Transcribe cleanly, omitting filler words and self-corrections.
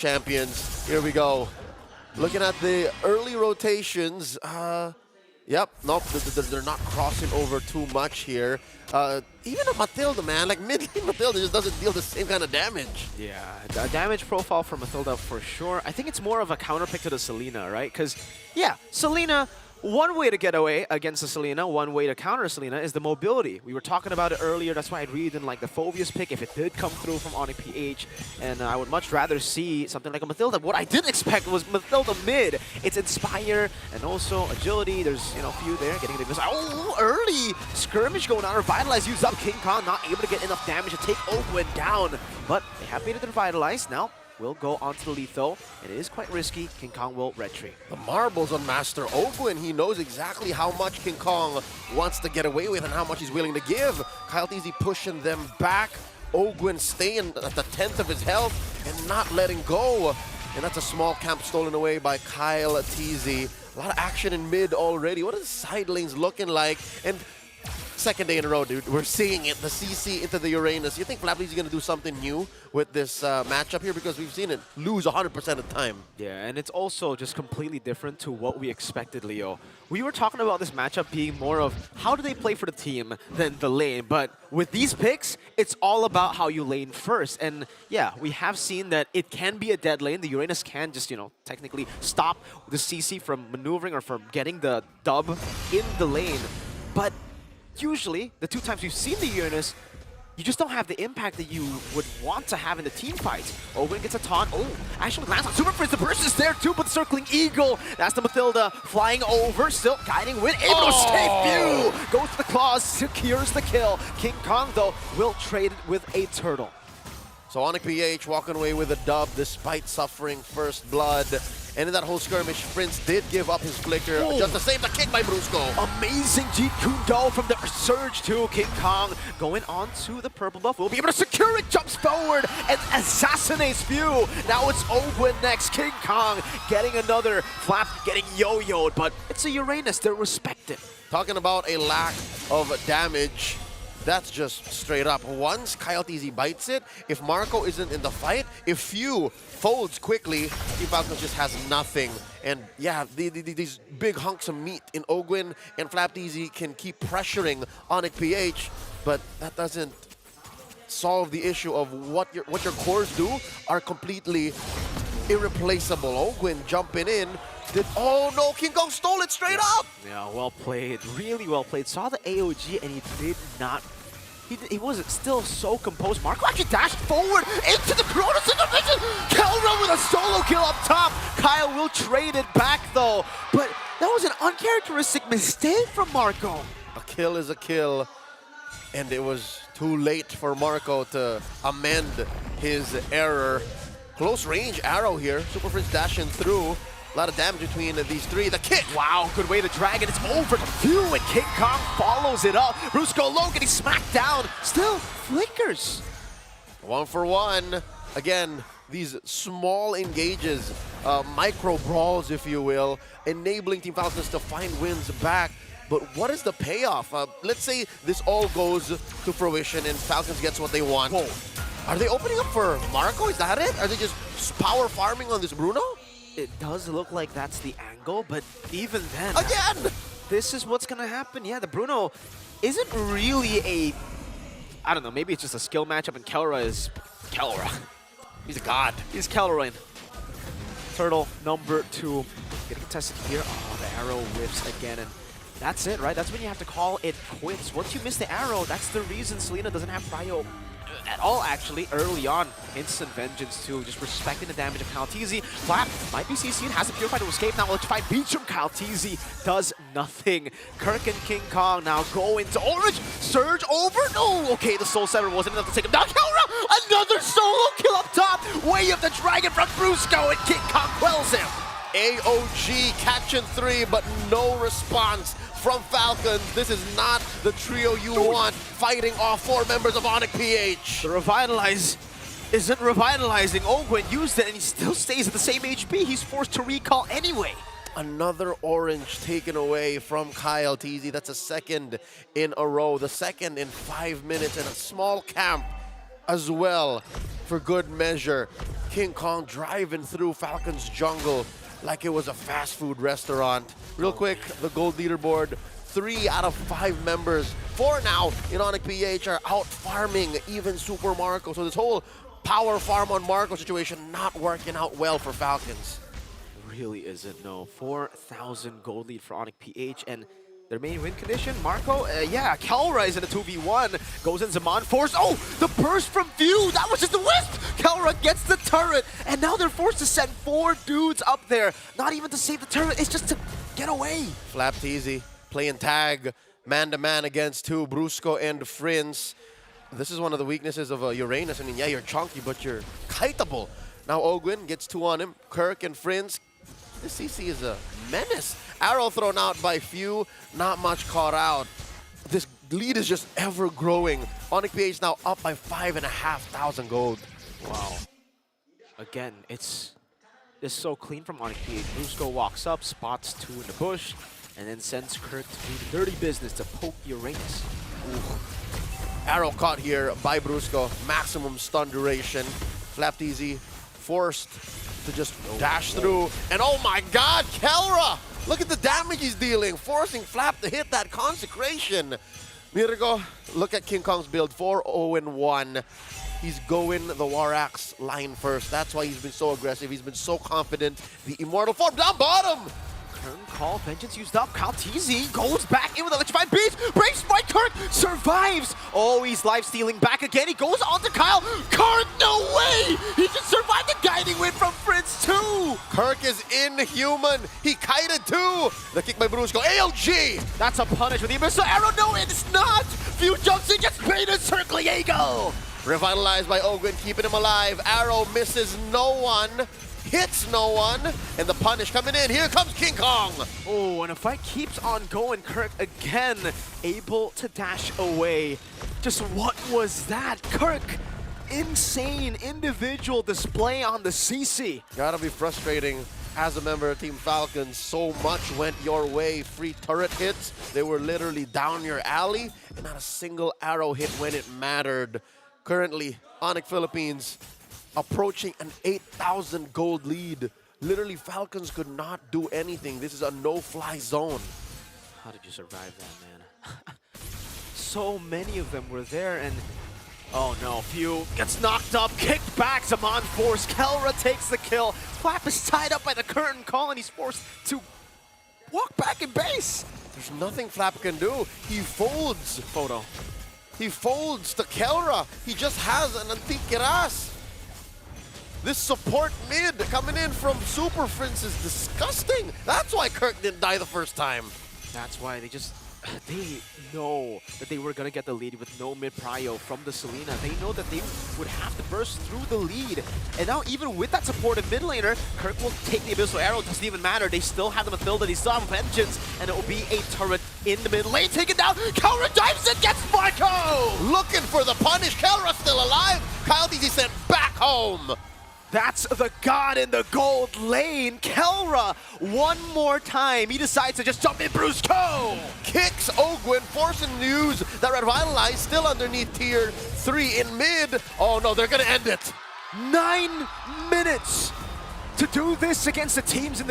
champions. Here we go. Looking at the early rotations. Yep, nope, they're not crossing over too much here. Even a Matilda, man, like mid-lane Matilda just doesn't deal the same kind of damage. Yeah, the damage profile for Matilda for sure. I think it's more of a counter pick to the Selena, right? Because, yeah, Selena, one way to get away against the Selena, one way to counter Selena is the mobility. We were talking about it earlier. That's why I really didn't like the Phobius pick if it did come through from Onic PH. And I would much rather see something like a Matilda. What I didn't expect was Matilda mid. It's Inspire and also Agility. There's, you know, a few there getting the oh, early skirmish going on. Revitalize used up. King Kong not able to get enough damage to take Ogwin down. But they have made it to Revitalize. Now will go onto the lethal, and it is quite risky. King Kong will retreat. The marbles on Master Ogwin. He knows exactly how much King Kong wants to get away with and how much he's willing to give. Kyle TZ pushing them back. Ogwin staying at the 10th of his health and not letting go. And that's a small camp stolen away by Kyle TZ. A lot of action in mid already. What are the side lanes looking like? And second day in a row, dude. We're seeing it. The CC into the Uranus. You think Flaply's going to do something new with this matchup here? Because we've seen it lose 100% of the time. Yeah, and it's also just completely different to what we expected, Leo. We were talking about this matchup being more of how do they play for the team than the lane. But with these picks, it's all about how you lane first. And yeah, we have seen that it can be a dead lane. The Uranus can just, you know, technically stop the CC from maneuvering or from getting the dub in the lane. But usually, the two times we've seen the Uranus, you just don't have the impact that you would want to have in the team fights. Ogwin gets a taunt. Oh, actually lands on Super Frizz. The burst is there too, but Circling Eagle. That's the Matilda flying over, still guiding with able to save View. Goes to the claws, secures the kill. King Kong, though, will trade it with a turtle. So Onic PH walking away with a dub despite suffering first blood. And in that whole skirmish, Prince did give up his flicker just to save the kick by Brusco. Amazing Jeet Kune Do from the Surge to King Kong. Going on to the purple buff. Will be able to secure it, jumps forward, and assassinates View. Now it's Ogwin next. King Kong getting another flap, getting yo-yoed, but it's a Uranus. They're respected. Talking about a lack of damage. That's just straight up. Once Kyle TZ bites it, if Marco isn't in the fight, if Few folds quickly, Team Falcons just has nothing. And yeah, these big hunks of meat in Ogwin and Flap TZ can keep pressuring Onic PH, but that doesn't solve the issue of what your cores do are completely irreplaceable. Ogwin jumping in. Oh no, King Kong stole it straight up! Yeah, well played. Really well played. Saw the AOG and he did not. He was still so composed. Marco actually dashed forward into the Cronus intervention! Kelra with a solo kill up top! Kyle will trade it back though. But that was an uncharacteristic mistake from Marco. A kill is a kill. And it was too late for Marco to amend his error. Close range arrow here. Super Frizz dashing through. A lot of damage between these three. The kick! Wow, good way to drag it. It's over to Few, and King Kong follows it up. Brusco low getting smacked down. Still flickers. 1 for 1. Again, these small engages, micro brawls, if you will, enabling Team Falcons to find wins back. But what is the payoff? Let's say this all goes to fruition and Falcons gets what they want. Whoa. Are they opening up for Marco? Is that it? Are they just power farming on this Bruno? It does look like that's the angle, but even then... Again! This is what's going to happen. Yeah, the Bruno isn't really a... I don't know, maybe it's just a skill matchup, and Kelra is... Kelra. He's a god. He's Kelroin. Turtle number 2. Getting contested here. Oh, the arrow whips again, and that's it, right? That's when you have to call it quits. Once you miss the arrow, that's the reason Selena doesn't have prio at all, actually, early on. Instant vengeance, too, just respecting the damage of Kyle TZ. Flap might be CC'd, has the Purify to escape. Now electrify beats from Kyle TZ, does nothing. Kirk and King Kong now go into orange. Surge over, no! Okay, the Soul Sever wasn't enough to take him down. Kelra, another solo kill up top. Way of the dragon from Brusco, and King Kong quells him. AOG catching 3, but no response from Falcons. This is not the trio you want fighting off 4 members of Onic PH. The Revitalize isn't revitalizing. Ogwin used it and he still stays at the same HP. He's forced to recall anyway. Another orange taken away from Kyle TZ. That's a second in a row. The second in 5 minutes, and a small camp as well for good measure. King Kong driving through Falcons jungle like it was a fast food restaurant. Real quick, the gold leaderboard, 3 out of 5 members, 4 now in Onic PH are out farming even Super Marco. So this whole power farm on Marco situation not working out well for Falcons. Really isn't, no. 4,000 gold lead for Onic PH, and their main win condition, Marco, yeah, Kelra is in a 2v1, goes in Zaman, forced, oh, the burst from Few, that was just a wisp! Kelra gets the turret, and now they're forced to send 4 dudes up there, not even to save the turret, it's just to get away. Flapped easy, playing tag, man-to-man against 2, Brusco and Frinz. This is one of the weaknesses of Uranus. I mean, yeah, you're chunky, but you're kiteable. Now Ogwin gets 2 on him, Kirk and Frinz. This CC is a menace. Arrow thrown out by Few, not much caught out. This lead is just ever growing. Onic PH now up by 5,500 gold. Wow. Again, it's so clean from Onic PH. Brusco walks up, spots 2 in the bush, and then sends Kirk to do the dirty business to poke Uranus. Ooh. Arrow caught here by Brusco. Maximum stun duration. Flapped easy, forced to just dash through. And oh my god, Kelra! Look at the damage he's dealing, forcing Flap to hit that consecration. Mirgo, look at King Kong's build, 4-0-1. He's going the War Axe line first. That's why he's been so aggressive. He's been so confident. The immortal form down bottom! Turn call, vengeance used up. Kaltizi goes back in with electrified beast. Breaks by Kirk, survives. Oh, he's life stealing back again. He goes on to Kyle. Kirk, no way! He just survived the guiding win from Fritz too. Kirk is inhuman. He kited too. The kick by Brusco. ALG! That's a punish with the Abyssal Arrow. No, it's not. Few jumps in, gets baited, circling eagle. Revitalized by Ogwin, keeping him alive. Arrow misses no one. Hits no one, and the punish coming in. Here comes King Kong. Oh, and a fight keeps on going. Kirk again able to dash away. Just what was that? Kirk, insane individual display on the CC. Gotta be frustrating as a member of Team Falcons. So much went your way. Free turret hits. They were literally down your alley, and not a single arrow hit when it mattered. Currently, Onic Philippines approaching an 8,000 gold lead. Literally, Falcons could not do anything. This is a no-fly zone. How did you survive that, man? So many of them were there, and oh no, Few gets knocked up, kicked back, Zaman force, Kelra takes the kill. Flap is tied up by the curtain call, and he's forced to walk back in base. There's nothing Flap can do. He folds. Photo. He folds to Kelra. He just has an Antiquiras. This support mid coming in from Super Frinz is disgusting. That's why Kirk didn't die the first time. That's why they know that they were going to get the lead with no mid prio from the Selena. They know that they would have to burst through the lead. And now even with that supportive mid laner, Kirk will take the Abyssal Arrow. Doesn't even matter. They still have the ability, still have vengeance, and it will be a turret in the mid lane. Taken down. Kelra dives and gets Marco! Looking for the punish. Kelra still alive. Kyle DZ sent back home. That's the god in the gold lane. Kelra, one more time. He decides to just jump in Brusco. Kicks Ogwin, forcing news that Revitalize still underneath tier 3 in mid. Oh no, they're gonna end it. 9 minutes to do this against the teams in the